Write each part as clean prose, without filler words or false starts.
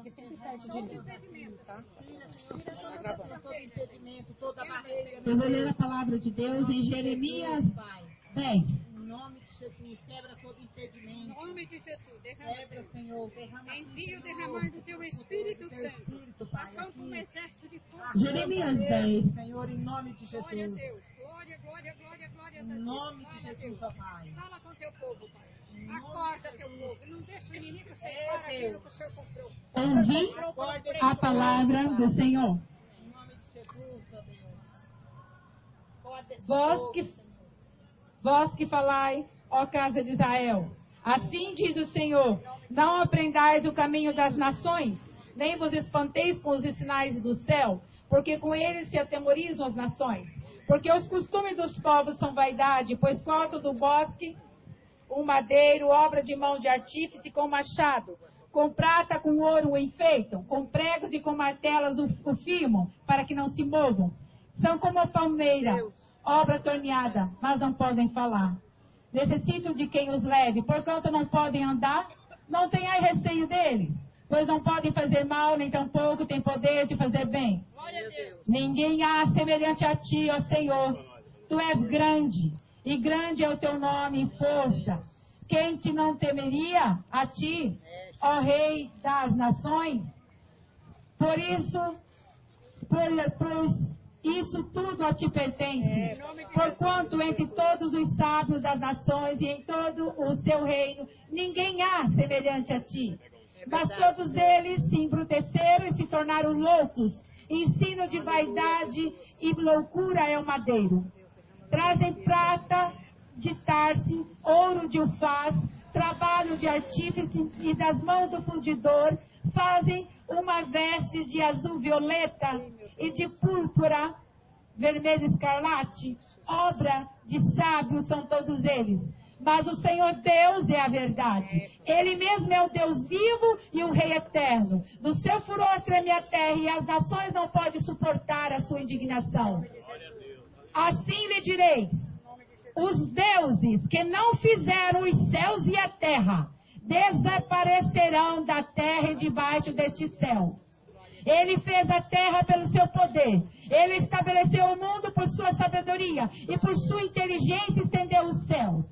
fique sempre perto de mim. Tá? Eu vou ler a palavra de Deus em Jeremias 10. Em nome de Jesus, quebra todo impedimento. Em nome de Jesus, derrama, Quebra, Senhor, derrama. envia o derramar do teu Espírito Santo. Acampa um exército de fogo. Jeremias 10. Senhor, em nome de Jesus. Glória a Deus. Glória, glória, glória, glória a Deus. Em nome de Glória a Jesus, Deus. ó Pai. Fala com teu povo, Pai. Acorda teu povo. Não deixa o inimigo ceiar aquilo que o Senhor comprou. Ouvi a palavra do Senhor. Em nome de Jesus, ó Deus. Acorda esse Vós povo, que, Senhor. vós que falai, ó casa de Israel, assim diz o Senhor, não aprendais o caminho das nações, nem vos espanteis com os sinais do céu, porque com eles se atemorizam as nações. Porque os costumes dos povos são vaidade, pois cortam do bosque um madeiro, obra de mão de artífice com machado, com prata, com ouro o enfeitam, com pregos e com martelas o firmam, para que não se movam. São como a palmeira, obra torneada, mas não podem falar. Necessito de quem os leve, porquanto não podem andar, não tenhai receio deles, pois não podem fazer mal, nem tampouco têm poder de fazer bem. Glória a Deus. Ninguém há semelhante a ti, ó Senhor. Tu és grande, e grande é o teu nome em força. Quem te não temeria a ti, ó Rei das nações? Por isso tudo a ti pertence. Porquanto entre todos os sábios das nações e em todo o seu reino, ninguém há semelhante a ti. Mas todos eles se embruteceram e se tornaram loucos. Ensino de vaidade e loucura é o madeiro. Trazem prata de Tarse, ouro de Ufaz, trabalho de artífice e das mãos do fundidor, fazem uma veste de azul violeta e de púrpura vermelho escarlate. Obra de sábios são todos eles. Mas o Senhor Deus é a verdade. Ele mesmo é o Deus vivo e o Rei eterno. Do seu furor treme a terra e as nações não podem suportar a sua indignação. Assim lhe direis: os deuses que não fizeram os céus e a terra desaparecerão da terra e debaixo deste céu. Ele fez a terra pelo seu poder. Ele estabeleceu o mundo por sua sabedoria e por sua inteligência estendeu os céus.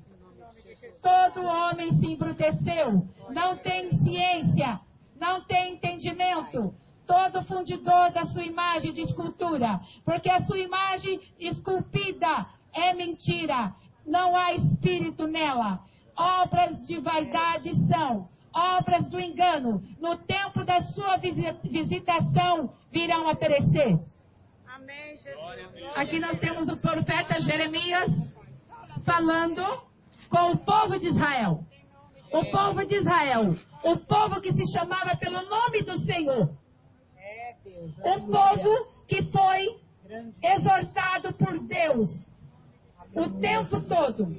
Todo homem se embruteceu, não tem ciência, não tem entendimento. Todo fundidor da sua imagem de escultura, porque a sua imagem esculpida é mentira, não há espírito nela. Obras de vaidade são, obras do engano, no tempo da sua visitação virão a perecer. Amém, Jesus. Aqui nós temos o profeta Jeremias falando com o povo de Israel. O povo de Israel, o povo que se chamava pelo nome do Senhor. O povo que foi exortado por Deus o tempo todo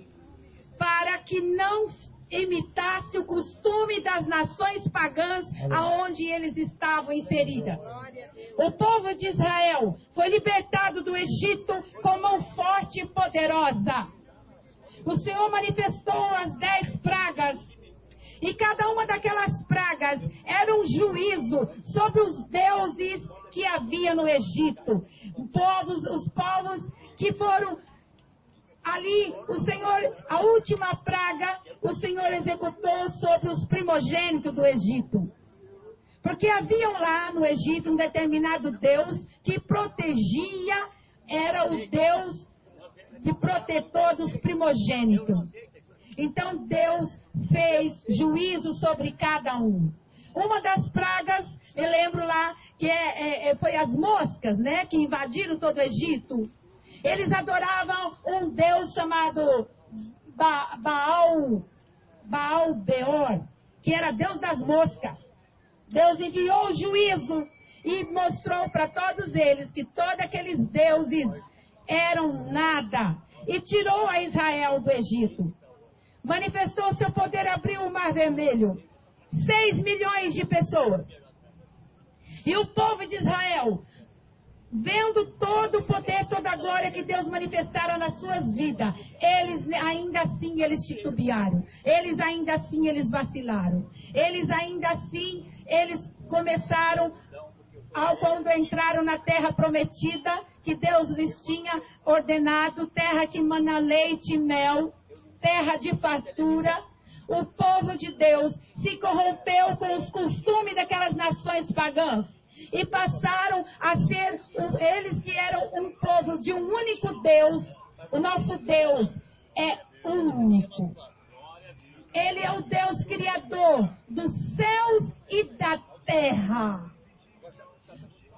para que não imitasse o costume das nações pagãs aonde eles estavam inseridas. O povo de Israel foi libertado do Egito com mão forte e poderosa. O Senhor manifestou as 10 pragas. E cada uma daquelas pragas era um juízo sobre os deuses que havia no Egito. Os povos que foram ali, o Senhor, a última praga, o Senhor executou sobre os primogênitos do Egito. Porque haviam lá no Egito um determinado Deus que protegia, era o Deus de protetor dos primogênitos. Então Deus fez juízo sobre cada um. Uma das pragas, eu lembro lá, que foi as moscas, né, que invadiram todo o Egito. Eles adoravam um Deus chamado Baal Beor, que era Deus das moscas. Deus enviou o juízo e mostrou para todos eles que todos aqueles deuses eram nada. E tirou a Israel do Egito. Manifestou seu poder, abriu o Mar Vermelho. 6 milhões de pessoas. E o povo de Israel vendo todo o poder, toda a glória que Deus manifestaram nas suas vidas, eles ainda assim eles titubearam, eles ainda assim eles vacilaram, eles ainda assim eles começaram, quando entraram na terra prometida, que Deus lhes tinha ordenado, terra que mana leite e mel, terra de fartura, o povo de Deus se corrompeu com os costumes daquelas nações pagãs. E passaram a ser, eles que eram um povo de um único Deus. O nosso Deus é único. Ele é o Deus criador dos céus e da terra.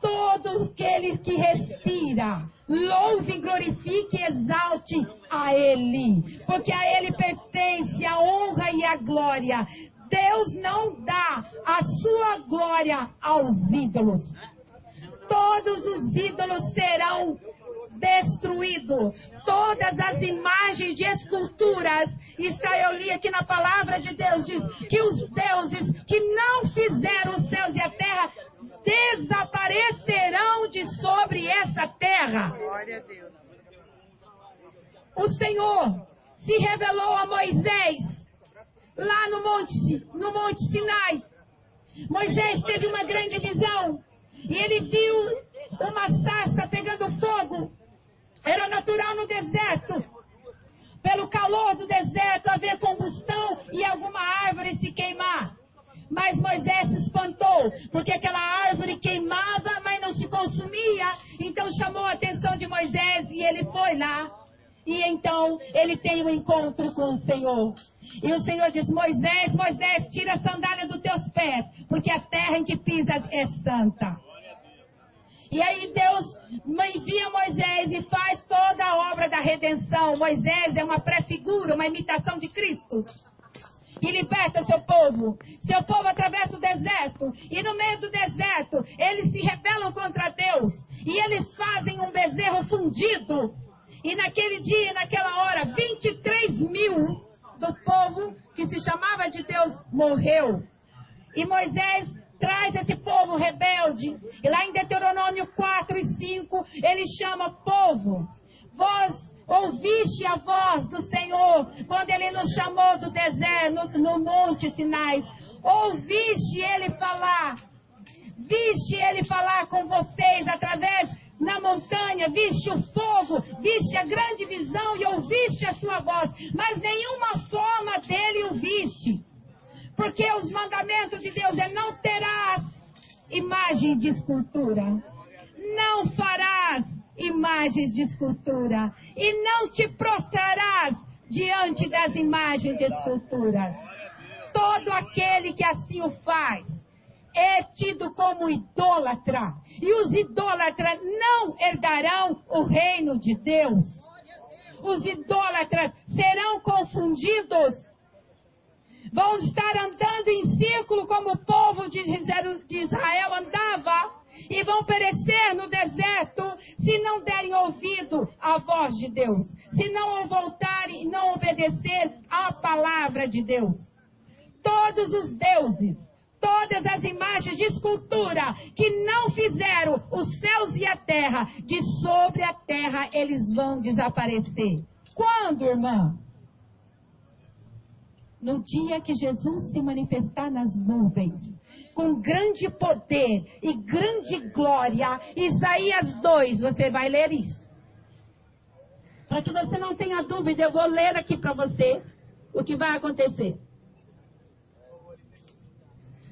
Todo aquele que respira, louve, glorifique e exalte a Ele. Porque a Ele pertence a honra e a glória. Deus não dá a sua glória aos ídolos. Todos os ídolos serão destruídos. Todas as imagens de esculturas, eu li aqui na palavra de Deus, diz que os deuses que não fizeram os céus e a terra desaparecerão de sobre essa terra. Glória a Deus. O Senhor se revelou a Moisés lá no Monte Sinai. Moisés teve uma grande visão e ele viu uma sarça pegando fogo. Era natural no deserto, pelo calor do deserto, haver combustão e alguma árvore se queimar. Mas Moisés se espantou, porque aquela árvore queimava, mas não se consumia. Então chamou a atenção de Moisés e ele foi lá. E então ele tem um encontro com o Senhor. E o Senhor diz: Moisés, Moisés, tira a sandália dos teus pés, porque a terra em que pisa é santa. E aí Deus envia Moisés e faz toda a obra da redenção. Moisés é uma pré-figura, uma imitação de Cristo. E liberta seu povo. Seu povo atravessa o deserto. E no meio do deserto, eles se rebelam contra Deus. E eles fazem um bezerro fundido. E naquele dia, naquela hora, 23 mil do povo que se chamava de Deus morreu. E Moisés traz esse povo rebelde. E lá em Deuteronômio 4 e 5, ele chama: povo, vós ouviste a voz do Senhor quando Ele nos chamou do deserto, no Monte Sinai. Ouviste Ele falar. Viste Ele falar com vocês através na montanha. Viste o fogo. Viste a grande visão e ouviste a sua voz. Mas nenhuma forma dele o viste. Porque os mandamentos de Deus é: não terás imagem de escultura. Não farás imagens de escultura. E não te prostrarás diante das imagens de escultura. Todo aquele que assim o faz é tido como idólatra. E os idólatras não herdarão o reino de Deus. Os idólatras serão confundidos. Vão estar andando em círculo como o povo de Israel andava. E vão perecer no deserto se não derem ouvido à voz de Deus. Se não voltarem e não obedecer à palavra de Deus. Todos os deuses, todas as imagens de escultura que não fizeram os céus e a terra, de sobre a terra eles vão desaparecer. Quando, irmã? No dia que Jesus se manifestar nas nuvens, com grande poder e grande glória. Isaías 2, você vai ler isso. Para que você não tenha dúvida, eu vou ler aqui para você o que vai acontecer.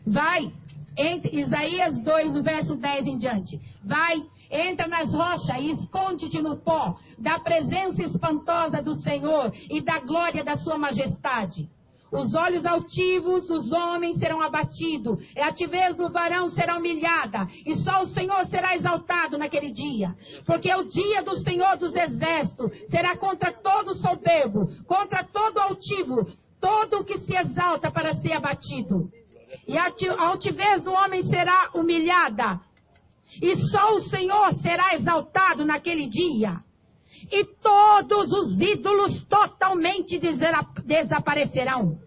Vai, entre Isaías 2, no verso 10 em diante. Vai, entra nas rochas e esconde-te no pó da presença espantosa do Senhor e da glória da sua majestade. Os olhos altivos dos homens serão abatidos, e a altivez do varão será humilhada, e só o Senhor será exaltado naquele dia. Porque o dia do Senhor dos exércitos será contra todo soberbo, contra todo altivo, todo o que se exalta para ser abatido. E a altivez do homem será humilhada, e só o Senhor será exaltado naquele dia. E todos os ídolos totalmente desaparecerão.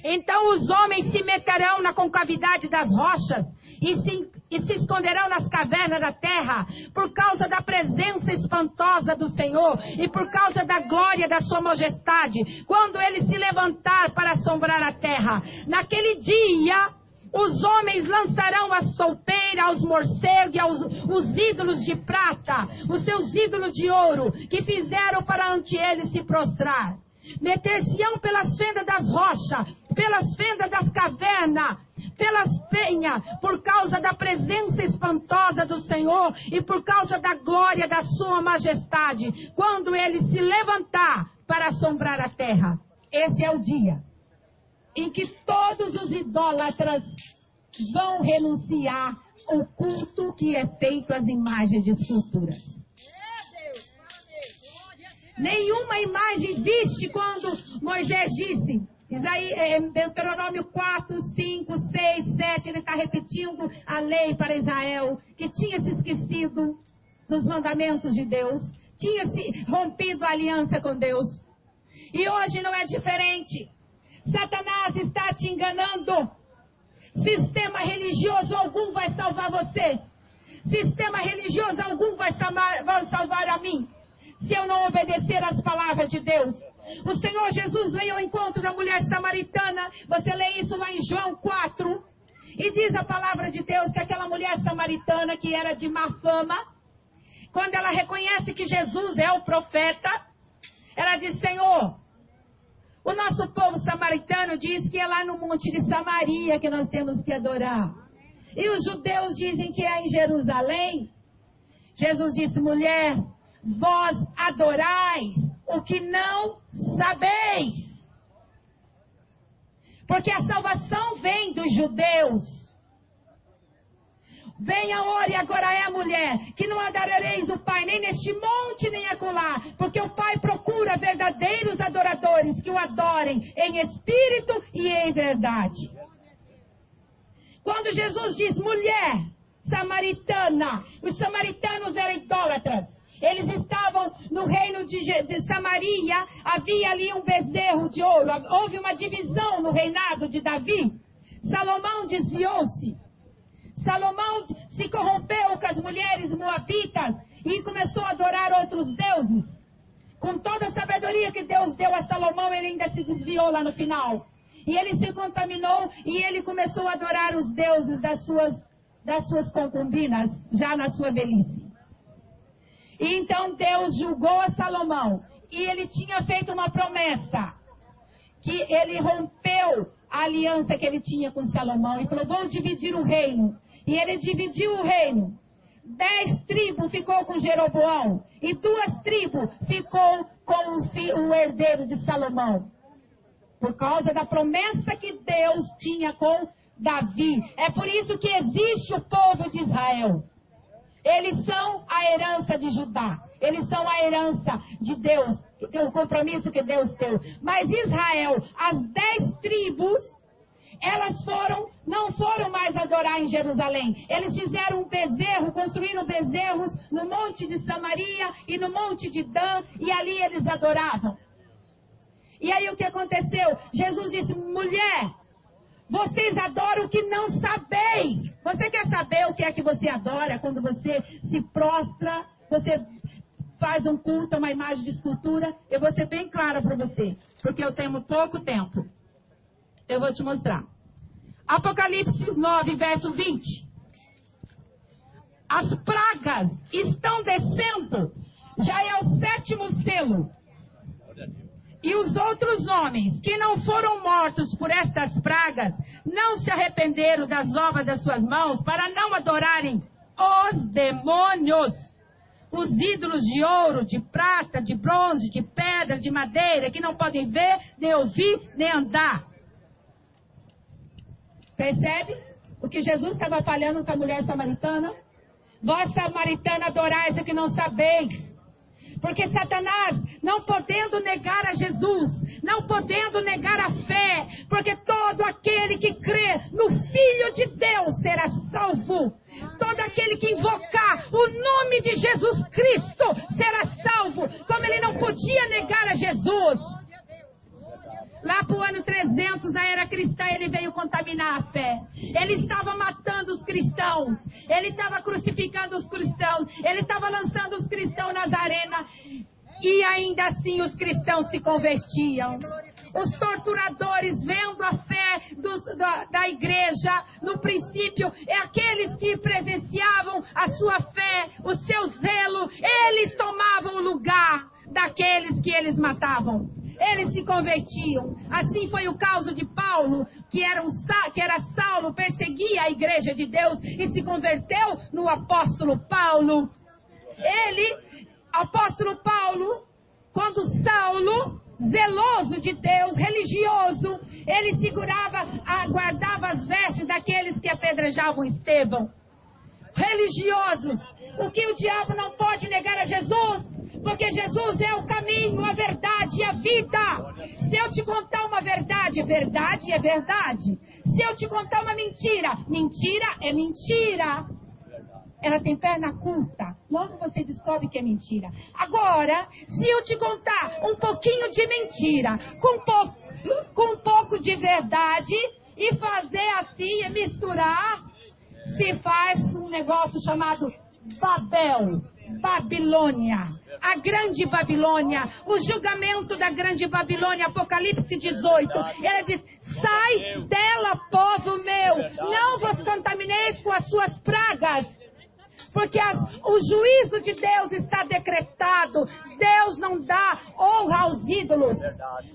Então os homens se meterão na concavidade das rochas e se esconderão nas cavernas da terra, por causa da presença espantosa do Senhor e por causa da glória da sua majestade, quando ele se levantar para assombrar a terra. Naquele dia, os homens lançarão a solteira aos morcegos e os ídolos de prata, os seus ídolos de ouro, que fizeram para ante eles se prostrar. Meter-se-ão pelas fendas das rochas, pelas fendas das cavernas, pelas penhas, por causa da presença espantosa do Senhor e por causa da glória da sua majestade, quando ele se levantar para assombrar a terra. Esse é o dia em que todos os idólatras vão renunciar ao culto que é feito às imagens de esculturas. Nenhuma imagem viste quando Moisés disse, Deuteronômio 4, 5, 6, 7, ele está repetindo a lei para Israel, que tinha se esquecido dos mandamentos de Deus, tinha se rompido a aliança com Deus. E hoje não é diferente. Satanás está te enganando. Sistema religioso algum vai salvar você. Sistema religioso algum vai salvar a mim, se eu não obedecer às palavras de Deus. O Senhor Jesus veio ao encontro da mulher samaritana. Você lê isso lá em João 4. E diz a palavra de Deus que aquela mulher samaritana, que era de má fama, quando ela reconhece que Jesus é o profeta, ela diz: Senhor, o nosso povo samaritano diz que é lá no monte de Samaria que nós temos que adorar. E os judeus dizem que é em Jerusalém. Jesus disse: mulher, vós adorais o que não sabeis. Porque a salvação vem dos judeus. Venha, ore, agora é a mulher, que não adorareis o Pai nem neste monte nem acolá, porque o Pai procura verdadeiros adoradores que o adorem em espírito e em verdade. Quando Jesus diz mulher samaritana, os samaritanos eram idólatras. Eles estavam no reino de Samaria, havia ali um bezerro de ouro, houve uma divisão no reinado de Davi. Salomão desviou-se. Salomão se corrompeu com as mulheres moabitas e começou a adorar outros deuses. Com toda a sabedoria que Deus deu a Salomão, ele ainda se desviou lá no final. E ele se contaminou e ele começou a adorar os deuses das suas concubinas, já na sua velhice. E então Deus julgou a Salomão. E ele tinha feito uma promessa, que ele rompeu a aliança que ele tinha com Salomão e falou: vou dividir o reino. E ele dividiu o reino. 10 tribos ficou com Jeroboão e 2 tribos ficou com o herdeiro de Salomão, por causa da promessa que Deus tinha com Davi. É por isso que existe o povo de Israel. Eles são a herança de Judá. Eles são a herança de Deus, o compromisso que Deus deu. Mas Israel, as 10 tribos, elas não foram mais adorar em Jerusalém. Eles fizeram um bezerro, construíram bezerros no monte de Samaria e no monte de Dan, e ali eles adoravam. E aí o que aconteceu? Jesus disse: mulher, vocês adoram o que não sabeis. Você quer saber o que é que você adora? Quando você se prostra, você faz um culto a uma imagem de escultura. Eu vou ser bem clara para você, porque eu tenho pouco tempo. Eu vou te mostrar. Apocalipse 9, verso 20. As pragas estão descendo. Já é o 7º selo. E os outros homens que não foram mortos por estas pragas não se arrependeram das obras das suas mãos para não adorarem os demônios, os ídolos de ouro, de prata, de bronze, de pedra, de madeira, que não podem ver, nem ouvir, nem andar. Percebe o que Jesus estava falando com a mulher samaritana? Vós, samaritana, adorais o que não sabeis. Porque Satanás, não podendo negar a Jesus, não podendo negar a fé, porque todo aquele que crê no Filho de Deus será salvo. Todo aquele que invocar o nome de Jesus Cristo será salvo. Como ele não podia negar a Jesus. Lá para o ano 300 da era cristã, Ele estava crucificando os cristãos. Ele estava lançando os cristãos nas arenas. E ainda assim os cristãos se convertiam. Os torturadores, vendo a fé da igreja, no princípio, é aqueles que presenciavam a sua fé, o seu zelo, eles tomavam o lugar daqueles que eles matavam. Eles se convertiam. Assim foi o caso de Paulo, que era Saulo, perseguia a igreja de Deus e se converteu no apóstolo Paulo. Apóstolo Paulo, quando Saulo, zeloso de Deus, religioso, ele guardava as vestes daqueles que apedrejavam Estevão. Religiosos, o que o diabo não pode negar a Jesus, porque Jesus é o caminho, a verdade e a vida. Se eu te contar uma verdade, verdade é verdade. Se eu te contar uma mentira, mentira é mentira. Ela tem perna curta. Logo você descobre que é mentira. Agora, se eu te contar um pouquinho de mentira, com um pouco de verdade, e fazer assim, e misturar, se faz um negócio chamado Babilônia. A grande Babilônia. O julgamento da grande Babilônia, Apocalipse 18. Ela diz, sai dela, povo meu. Não vos contamineis com as suas pragas. Porque o juízo de Deus está decretado. Deus não dá honra aos ídolos.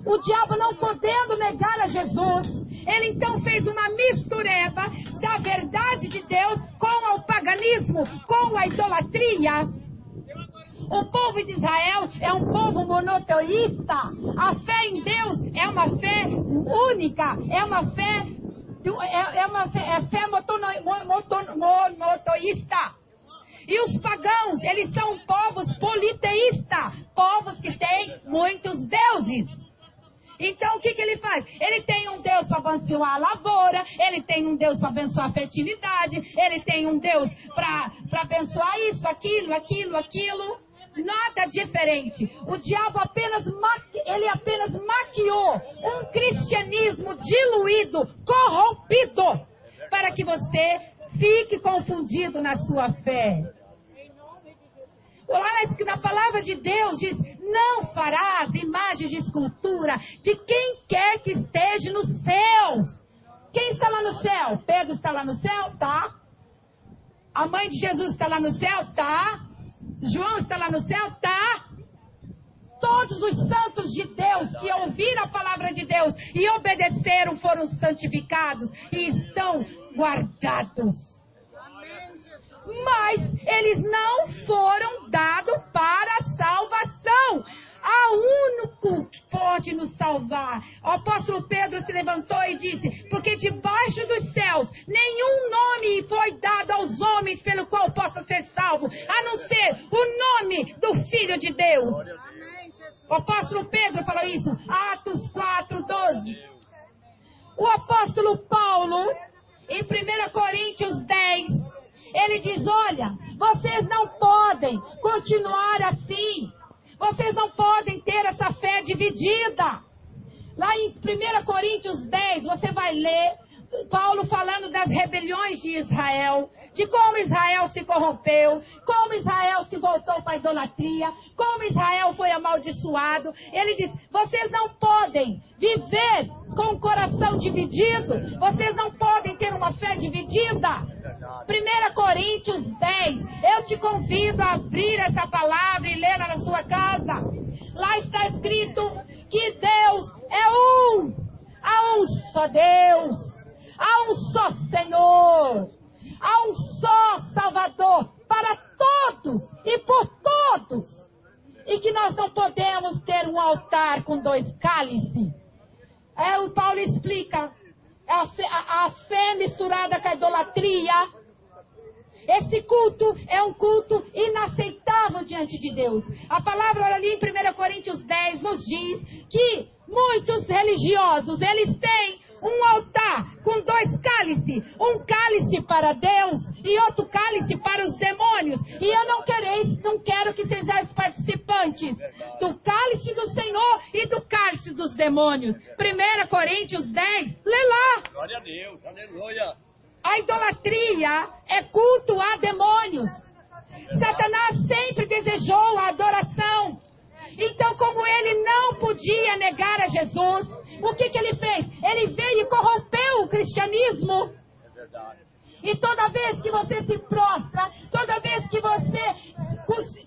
O diabo não podendo negar a Jesus, ele então fez uma mistureba da verdade de Deus com o paganismo, com a idolatria. O povo de Israel é um povo monoteísta. A fé em Deus é uma fé única, é uma fé monoteísta. E os pagãos, eles são povos politeístas, povos que têm muitos deuses. Então, o que ele faz? Ele tem um Deus para abençoar a lavoura, ele tem um Deus para abençoar a fertilidade, ele tem um Deus para abençoar isso, aquilo. Nada diferente. O diabo apenas maquiou um cristianismo diluído, corrompido, para que você fique confundido na sua fé. Lá na palavra de Deus diz, não farás imagem de escultura de quem quer que esteja nos céus. Quem está lá no céu? Pedro está lá no céu? Tá. A mãe de Jesus está lá no céu? Tá. João está lá no céu? Tá. Todos os santos de Deus que ouviram a palavra de Deus e obedeceram foram santificados e estão guardados. Mas eles não foram dados para a salvação. Há único que pode nos salvar. O apóstolo Pedro se levantou e disse, porque debaixo dos céus nenhum nome foi dado aos homens pelo qual possa ser salvo, a não ser o nome do Filho de Deus. O apóstolo Pedro falou isso, Atos 4:12. O apóstolo Paulo, em 1 Coríntios 10, ele diz, olha, vocês não podem continuar assim. Vocês não podem ter essa fé dividida. Lá em 1 Coríntios 10, você vai ler Paulo falando das rebeliões de Israel, de como Israel se corrompeu, como Israel se voltou para a idolatria, como Israel foi amaldiçoado. Ele diz, vocês não podem viver com o coração dividido, vocês não podem ter uma fé dividida. 1 Coríntios 10, eu te convido a abrir essa palavra e lê-la na sua casa. Lá está escrito que Deus é um, há um só Deus, há um só Senhor, há um só Salvador para todos e por todos. E que nós não podemos ter um altar com dois cálices. O Paulo explica a fé misturada com a idolatria. Esse culto é um culto inaceitável diante de Deus. A palavra ali em 1 Coríntios 10 nos diz que muitos religiosos, eles têm um altar com dois cálices. Um cálice para Deus e outro cálice para os demônios. E eu não quero que sejais participantes do cálice do Senhor e do cálice dos demônios. 1 Coríntios 10, lê lá. Glória a Deus, aleluia. A idolatria é culto a demônios. Satanás sempre desejou a adoração. Então, como ele não podia negar a Jesus, o que ele fez? Ele veio e corrompeu o cristianismo. É verdade. E toda vez que você se prostra, toda vez que você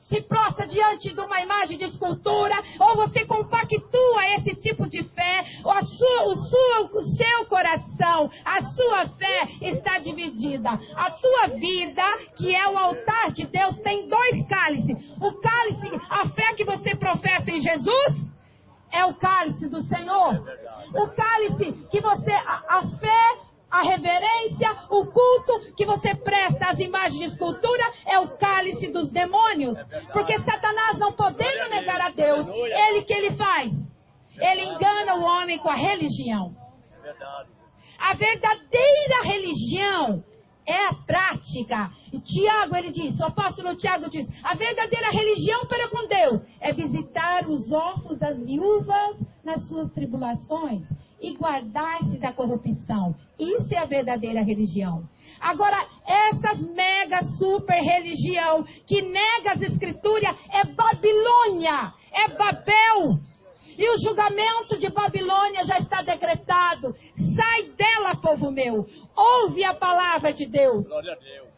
se prostra diante de uma imagem de escultura, ou você compactua esse tipo de fé, o seu coração, a sua fé está dividida. A sua vida, que é o altar de Deus, tem dois cálices. O cálice, a fé que você professa em Jesus, é o cálice do Senhor. O cálice que você, a fé, a reverência, o culto que você presta às imagens de escultura é o cálice dos demônios. Porque Satanás, não podendo negar a Deus, que ele faz? Ele engana o homem com a religião. A verdadeira religião é a prática. E Tiago, ele diz, o apóstolo Tiago diz, a verdadeira religião para com Deus é visitar os órfãos das viúvas nas suas tribulações e guardar-se da corrupção. Isso é a verdadeira religião. Agora, essas mega super religião que nega as escrituras é Babilônia, é Babel. E o julgamento de Babilônia já está decretado. Sai dela, povo meu. Ouve a palavra de Deus. Glória a Deus.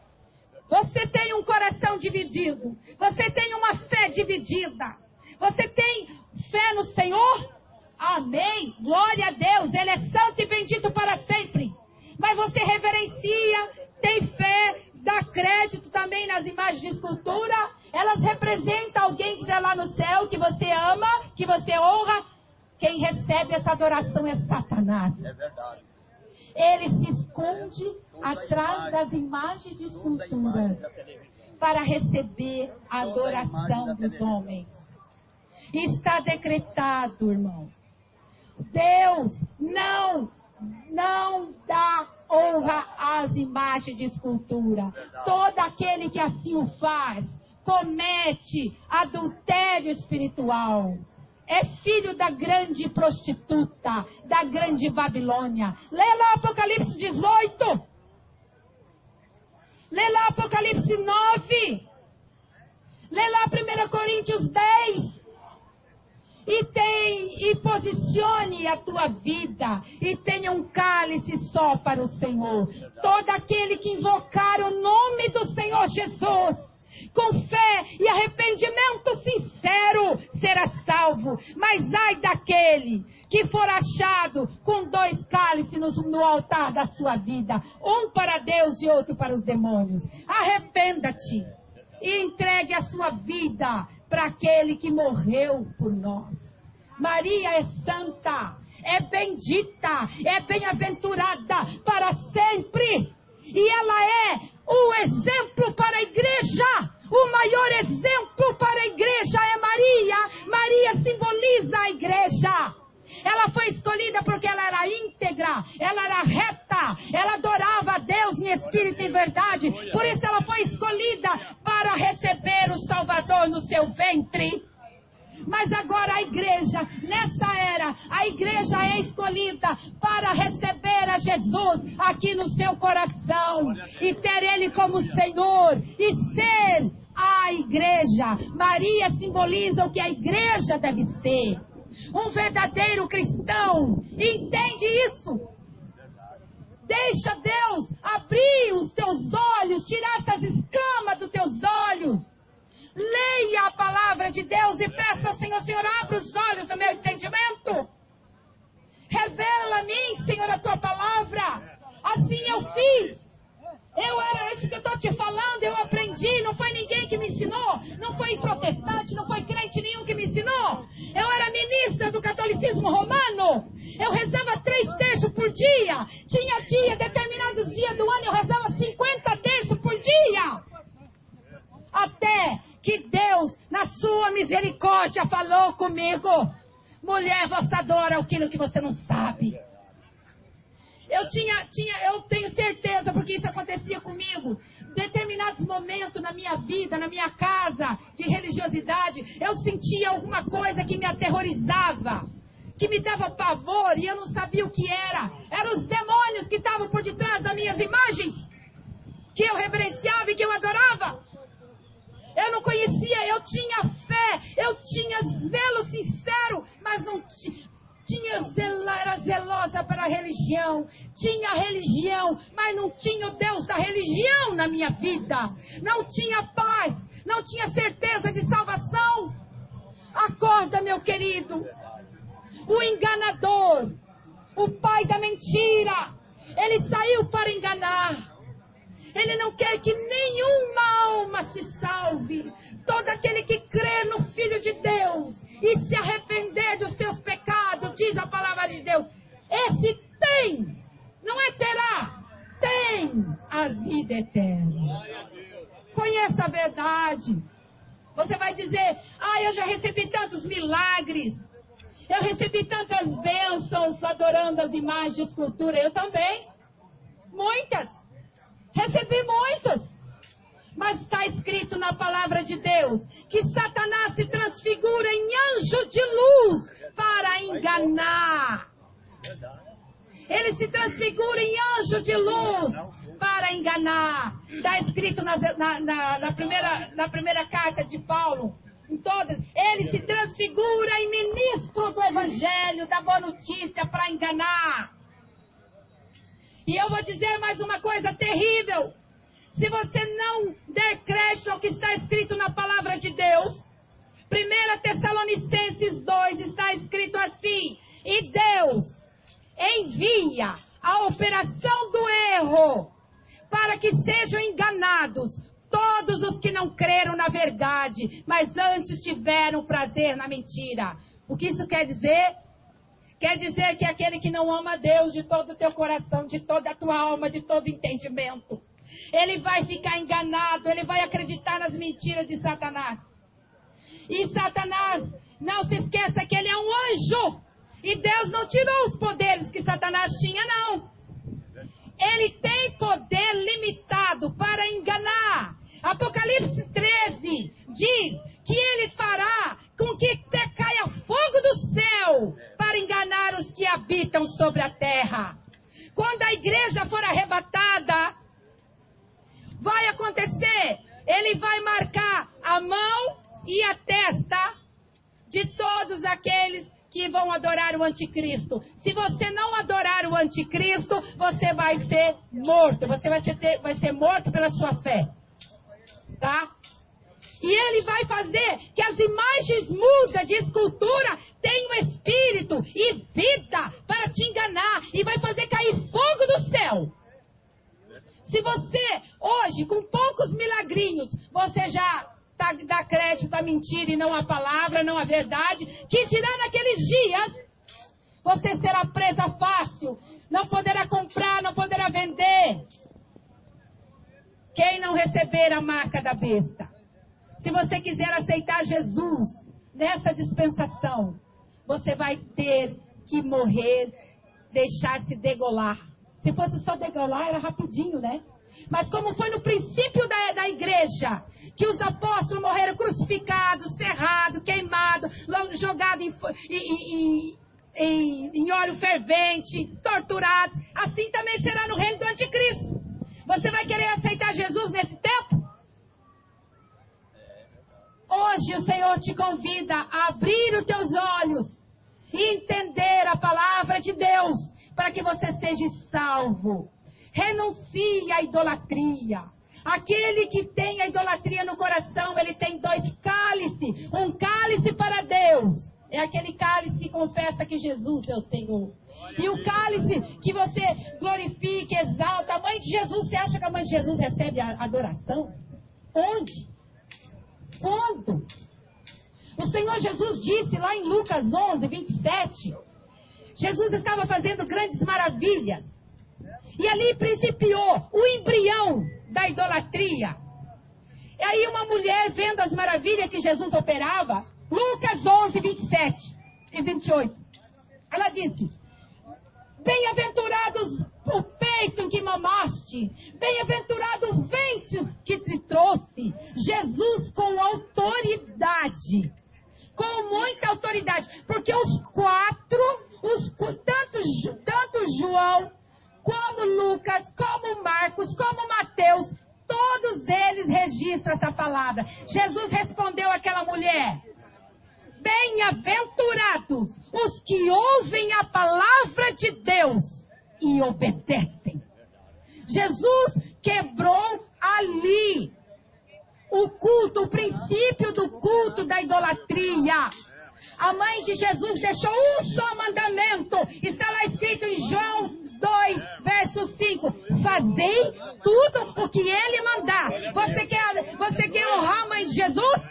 Você tem um coração dividido. Você tem uma fé dividida. Você tem fé no Senhor? Amém. Glória a Deus. Ele é santo e bendito para sempre. Mas você reverencia, tem fé, dá crédito também nas imagens de escultura. Elas representam alguém que está lá no céu, que você ama, que você honra. Quem recebe essa adoração é Satanás. É verdade. Ele se esconde atrás das imagens de escultura para receber a adoração dos homens. Está decretado, irmãos. Deus não dá honra às imagens de escultura. Todo aquele que assim o faz, comete adultério espiritual. É filho da grande prostituta, da grande Babilônia. Lê lá Apocalipse 18. Lê lá Apocalipse 9. Lê lá 1 Coríntios 10. E posicione a tua vida e tenha um cálice só para o Senhor. Todo aquele que invocar o nome do Senhor Jesus, com fé e arrependimento sincero, será salvo. Mas ai daquele que for achado com dois cálices no altar da sua vida, um para Deus e outro para os demônios. Arrependa-te e entregue a sua vida para aquele que morreu por nós. Maria é santa, é bendita, é bem-aventurada para sempre. E ela é o exemplo para a igreja. O maior exemplo para a igreja é Maria. Maria simboliza a igreja. Ela foi escolhida porque ela era íntegra, ela era reta, ela adorava a Deus em espírito e verdade. Por isso ela foi escolhida para receber o Salvador no seu ventre. Mas agora a igreja, nessa era, a igreja é escolhida para receber a Jesus aqui no seu coração e ter Ele como Senhor e ser a igreja. Maria simboliza o que a igreja deve ser. Um verdadeiro cristão entende isso. Deixa Deus abrir os teus olhos, tirar essas escamas dos teus olhos. Leia a palavra de Deus e peça ao Senhor, Senhor, abre os olhos do meu entendimento. Revela a mim, Senhor, a tua palavra. Assim eu fiz. Era isso que eu estou te falando, eu aprendi, não foi ninguém que me ensinou, não foi protestante, não foi crente nenhum que me ensinou. Eu era ministra do catolicismo romano, eu rezava 3 terços por dia, tinha determinados dias do ano, eu rezava 50 terços por dia. Até que Deus, na sua misericórdia, falou comigo, mulher, você adora aquilo que você não sabe. Eu tenho certeza, porque isso acontecia comigo. Determinados momentos na minha vida, na minha casa, de religiosidade, eu sentia alguma coisa que me aterrorizava, que me dava pavor e eu não sabia o que era. Eram os demônios que estavam por detrás das minhas imagens, que eu reverenciava e que eu adorava. Eu não conhecia, eu tinha fé, eu tinha zelo sincero, mas não era zelosa para a religião. Tinha religião, mas não tinha o Deus da religião na minha vida. Não tinha paz, não tinha certeza de salvação. Acorda, meu querido. O enganador, o pai da mentira, ele saiu para enganar. Ele não quer que nenhuma alma se salve. Todo aquele que crê no Filho de Deus e se arrepender dos seus pecados, diz a palavra de Deus, esse tem, não é terá, tem a vida eterna. Conheça a verdade. Você vai dizer, eu já recebi tantos milagres, eu recebi tantas bênçãos adorando as imagens de escultura. Eu também, muitas. Recebi muitas, mas está escrito na palavra de Deus que Satanás se transfigura em anjo de luz para enganar. Ele se transfigura em anjo de luz para enganar. Está escrito na primeira carta de Paulo, em todas. Ele se transfigura em ministro do evangelho, da boa notícia, para enganar. E eu vou dizer mais uma coisa terrível. Se você não der crédito ao que está escrito na palavra de Deus, 1 Tessalonicenses 2 está escrito assim: e Deus envia a operação do erro para que sejam enganados todos os que não creram na verdade, mas antes tiveram prazer na mentira. O que isso quer dizer? Quer dizer que aquele que não ama Deus de todo o teu coração, de toda a tua alma, de todo entendimento, ele vai ficar enganado, ele vai acreditar nas mentiras de Satanás. E Satanás, não se esqueça que ele é um anjo. E Deus não tirou os poderes que Satanás tinha, não. Ele tem poder limitado para enganar. Apocalipse 13 diz que ele fará com que caia fogo do céu para enganar os que habitam sobre a terra. Quando a igreja for arrebatada, vai acontecer, ele vai marcar a mão e a testa de todos aqueles que vão adorar o anticristo. Se você não adorar o anticristo, você vai ser morto. Você vai ser morto pela sua fé. Tá? E ele vai fazer que as imagens mudas de escultura tenham espírito e vida para te enganar. E vai fazer cair fogo do céu. Se você, hoje, com poucos milagrinhos, você já dá crédito à mentira e não à palavra, não à verdade, que dirá naqueles dias, você será presa fácil, não poderá comprar, não poderá vender. Quem não receber a marca da besta? Se você quiser aceitar Jesus nessa dispensação, você vai ter que morrer, deixar-se degolar. Se fosse só degolar, era rapidinho, né? Mas como foi no princípio da igreja, que os apóstolos morreram crucificados, cerrados, queimados, jogados em óleo fervente, torturados, assim também será no reino do anticristo. Você vai querer aceitar Jesus nesse tempo? Hoje o Senhor te convida a abrir os teus olhos e entender a palavra de Deus para que você seja salvo. Renuncie à idolatria. Aquele que tem a idolatria no coração, ele tem dois cálices. Um cálice para Deus. É aquele cálice que confessa que Jesus é o Senhor. E o cálice que você glorifica, exalta. A mãe de Jesus, você acha que a mãe de Jesus recebe a adoração? Onde? Quando? O Senhor Jesus disse lá em Lucas 11, 27. Jesus estava fazendo grandes maravilhas. E ali principiou o embrião da idolatria. E aí uma mulher vendo as maravilhas que Jesus operava, Lucas 11, 27 e 28. Ela disse: bem-aventurados o peito em que mamaste, bem-aventurado o ventre que te trouxe. Jesus com autoridade, com muita autoridade, porque os quatro todos eles registram essa palavra. Jesus respondeu àquela mulher: bem-aventurados os que ouvem a palavra de Deus e obedecem. Jesus quebrou ali o culto, o princípio do culto da idolatria. A mãe de Jesus deixou um só mandamento. Está lá escrito em João 2, verso 5. Fazei tudo o que ele mandar. Você quer honrar a mãe de Jesus?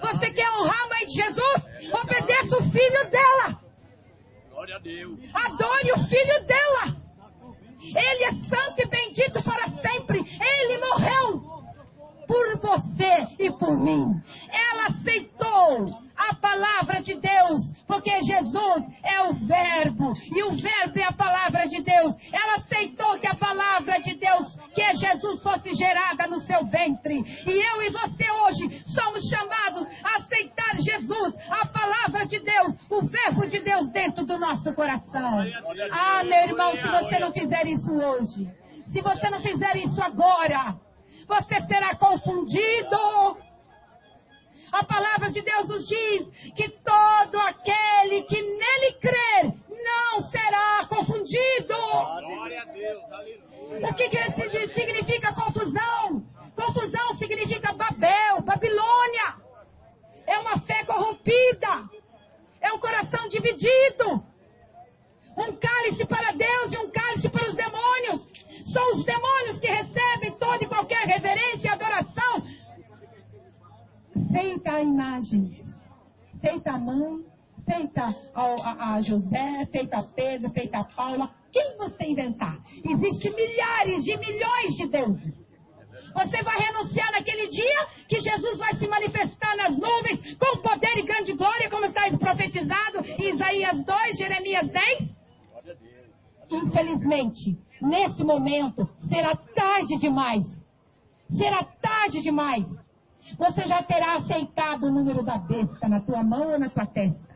Você quer honrar a mãe de Jesus? Obedeça o filho dela. Glória a Deus. Adore o filho dela. Ele é santo e bendito para sempre. Ele morreu por você e por mim. Ela aceitou a palavra de Deus, porque Jesus é o verbo, e o verbo é a palavra de Deus. Ela aceitou que a palavra de Deus, que é Jesus, fosse gerada no seu ventre. E eu e você hoje somos chamados a aceitar Jesus, a palavra de Deus, o verbo de Deus dentro do nosso coração. Ah, meu irmão, se você não fizer isso hoje, se você não fizer isso agora, você será confundido. A palavra de Deus nos diz que todo aquele que nele crer não será confundido. Glória a Deus, aleluia. O que significa confusão? Confusão significa Babel, Babilônia. É uma fé corrompida. É um coração dividido. Um cálice para Deus e um cálice para os demônios. São os demônios que recebem toda e qualquer reverência e adoração feita a imagens, feita a mãe, feita a José, feita a Pedro, feita a Paula. Quem você inventar? Existem milhares de milhões de deuses. Você vai renunciar naquele dia que Jesus vai se manifestar nas nuvens com poder e grande glória, como está profetizado em Isaías 2, Jeremias 10? Infelizmente, nesse momento, será tarde demais. Será tarde demais. Você já terá aceitado o número da besta na tua mão ou na tua testa.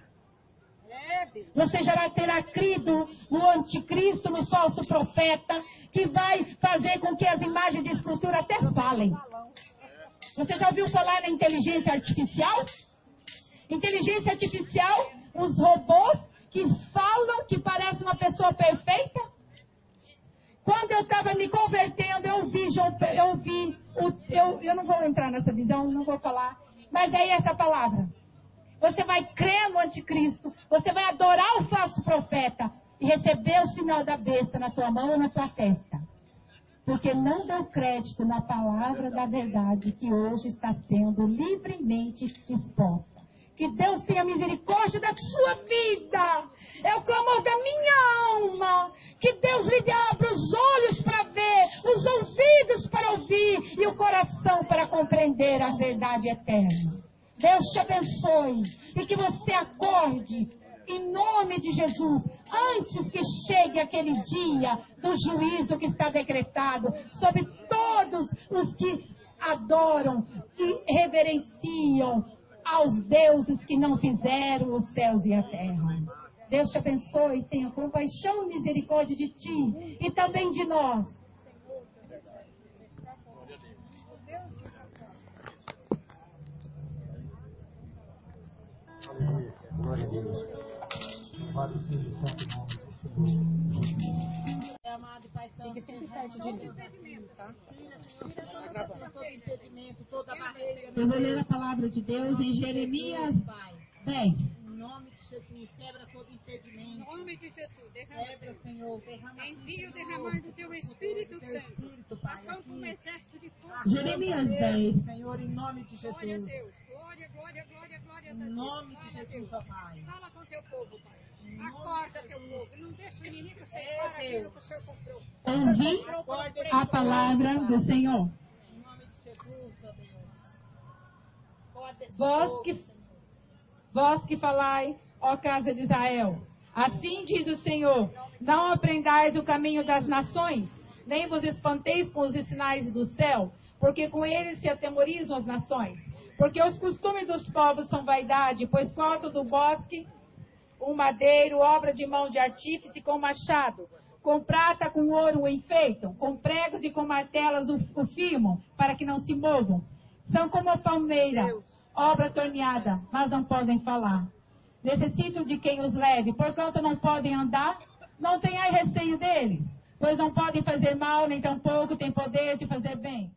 Você já terá crido no anticristo, no falso profeta, que vai fazer com que as imagens de escultura até falem. Você já ouviu falar na inteligência artificial? Inteligência artificial, os robôs que falam, que parecem uma pessoa perfeita. Quando eu estava me convertendo, eu não vou entrar nessa visão, não vou falar, mas é essa palavra. Você vai crer no anticristo, você vai adorar o falso profeta e receber o sinal da besta na tua mão ou na tua testa. Porque não deu crédito na palavra da verdade que hoje está sendo livremente exposta. Que Deus tenha misericórdia da sua vida. É o clamor da minha alma. Que Deus lhe abra os olhos para ver, os ouvidos para ouvir e o coração para compreender a verdade eterna. Deus te abençoe e que você acorde em nome de Jesus, antes que chegue aquele dia do juízo que está decretado sobre todos os que adoram e reverenciam aos deuses que não fizeram os céus e a terra. Deus te abençoe e tenha compaixão e misericórdia de ti e também de nós. Glória a Deus. Louvado seja o santo nome do Senhor. Amado Pai Santo, Fique sempre perto de mim, tá? todo impedimento, toda barreira. Eu vou ler a palavra de Deus em Jeremias 10. Em nome de Jesus, quebra todo impedimento. Em nome de Jesus, derrama, Quebra, Senhor, derrama envia o derramar do teu Espírito Santo. Espírito, Pai, Acampa um aqui. exército de fogo. Jeremias 10. Senhor, em nome de Glória a Jesus. Deus. Glória, glória, glória, glória a Em Deus. nome de Glória a Jesus, Deus. ó Pai. Fala com teu povo, Pai. Em nome Acorda de teu Jesus. povo. Não deixa o inimigo ceifar aquilo que o Senhor comprou. Ouvi a palavra do Senhor. Em nome de Jesus, ó Deus. Acorda esse Vós povo, que, Senhor. vós que falai, ó casa de Israel, assim diz o Senhor, não aprendais o caminho das nações, nem vos espanteis com os sinais do céu, porque com eles se atemorizam as nações. Porque os costumes dos povos são vaidade, pois cortam do bosque um madeiro, obra de mão de artífice com machado. Com prata, com ouro o enfeitam, com pregos e com martelas o firmam, para que não se movam. São como a palmeira, obra torneada, mas não podem falar. Necessitam de quem os leve, porquanto não podem andar, não tenhais receio deles, pois não podem fazer mal, nem tampouco têm poder de fazer bem.